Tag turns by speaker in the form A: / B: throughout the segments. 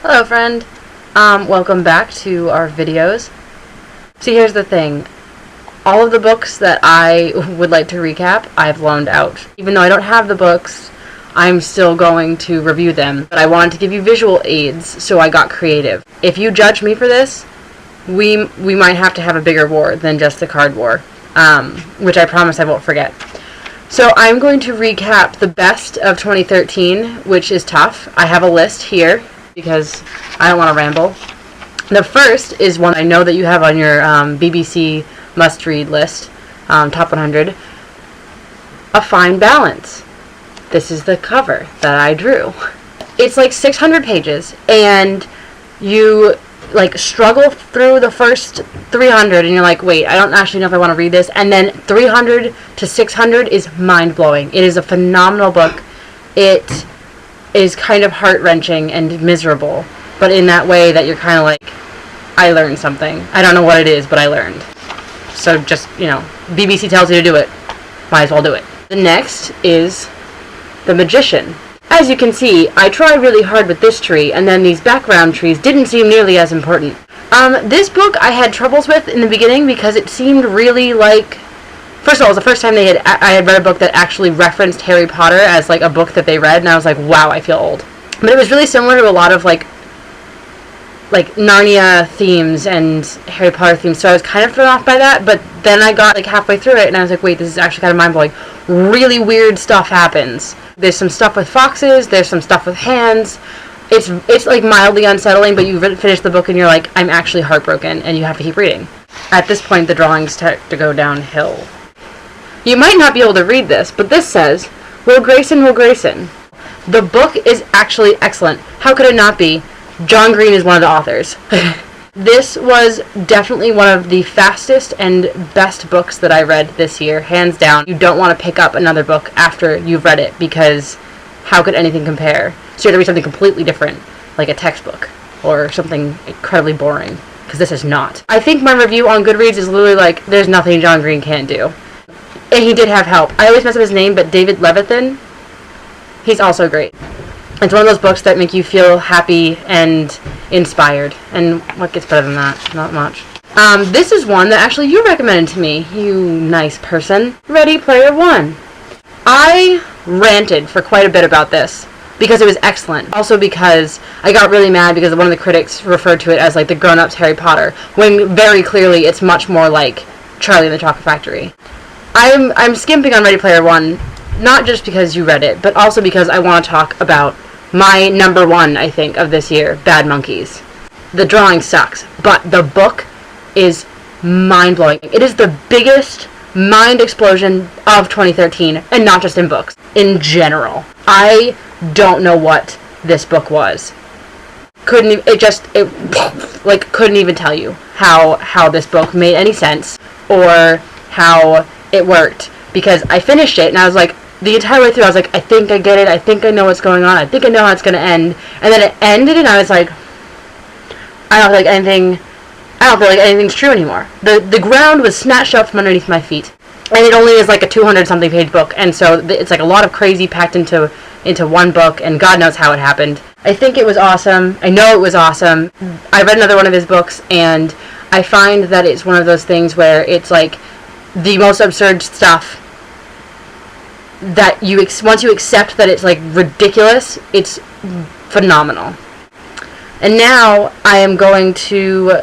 A: Hello friend, welcome back to our videos. See, here's the thing. All of the books that I would like to recap, I've loaned out. Even though I don't have the books, I'm still going to review them. But I wanted to give you visual aids, so I got creative. If you judge me for this, we might have to have a bigger war than just the card war, which I promise I won't forget. So I'm going to recap the best of 2013, which is tough. I have a list here because I don't want to ramble. The first is one I know that you have on your BBC must-read list, top 100, A Fine Balance. This is the cover that I drew. It's like 600 pages, and you struggle through the first 300, and you're like, wait, I don't actually know if I want to read this. And then 300 to 600 is mind-blowing. It is a phenomenal book. It is kind of heart-wrenching and miserable, but in that way that you're kind of like, I learned something. I don't know what it is, but I learned. So just, BBC tells you to do it. Might as well do it. The next is The Magician. As you can see, I tried really hard with this tree, and then these background trees didn't seem nearly as important. This book I had troubles with in the beginning because it seemed really like... First of all, it was the first time I had read a book that actually referenced Harry Potter as a book that they read, and I was like, wow, I feel old. But it was really similar to a lot of Narnia themes and Harry Potter themes, so I was kind of thrown off by that, but then I got halfway through it, and I was like, wait, this is actually kind of mind-blowing. Really weird stuff happens. There's some stuff with foxes, there's some stuff with hands. It's mildly unsettling, but you finish the book and you're like, I'm actually heartbroken, and you have to keep reading. At this point, the drawings start to go downhill. You might not be able to read this, but this says, Will Grayson, Will Grayson. The book is actually excellent. How could it not be? John Green is one of the authors. This was definitely one of the fastest and best books that I read this year, hands down. You don't want to pick up another book after you've read it, because how could anything compare? So you have to read something completely different, like a textbook, or something incredibly boring, because this is not. I think my review on Goodreads is literally there's nothing John Green can't do. And he did have help. I always mess up his name, but David Levithan, he's also great. It's one of those books that make you feel happy and inspired. And what gets better than that? Not much. This is one that actually you recommended to me, you nice person. Ready Player One. I ranted for quite a bit about this because it was excellent. Also because I got really mad because one of the critics referred to it as the grown-ups Harry Potter, when very clearly it's much more like Charlie and the Chocolate Factory. I'm skimping on Ready Player One, not just because you read it, but also because I want to talk about my number one, I think, of this year, Bad Monkeys. The drawing sucks, but the book is mind-blowing. It is the biggest mind explosion of 2013, and not just in books, in general. I don't know what this book was. Couldn't even tell you how this book made any sense, or how it worked, because I finished it and I was like, the entire way through I was like, I think I get it, I think I know what's going on, I think I know how it's going to end, and then it ended and I was like, I don't feel like anything's true anymore. The ground was snatched up from underneath my feet, and it only is a 200 something page book, and so it's a lot of crazy packed into one book, and God knows how it happened. I think it was awesome. I know it was awesome. I read another one of his books, and I find that it's one of those things where it's the most absurd stuff that once you accept that it's ridiculous, it's phenomenal. And now I am going to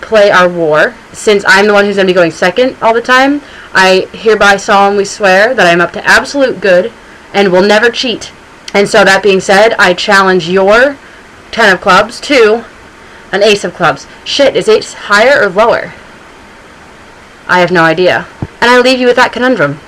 A: play our war. Since I'm the one who's going to be going second all the time, I hereby solemnly swear that I'm up to absolute good and will never cheat. And so that being said, I challenge your 10 of clubs to an ace of clubs. Shit, is ace higher or lower? I have no idea. And I leave you with that conundrum.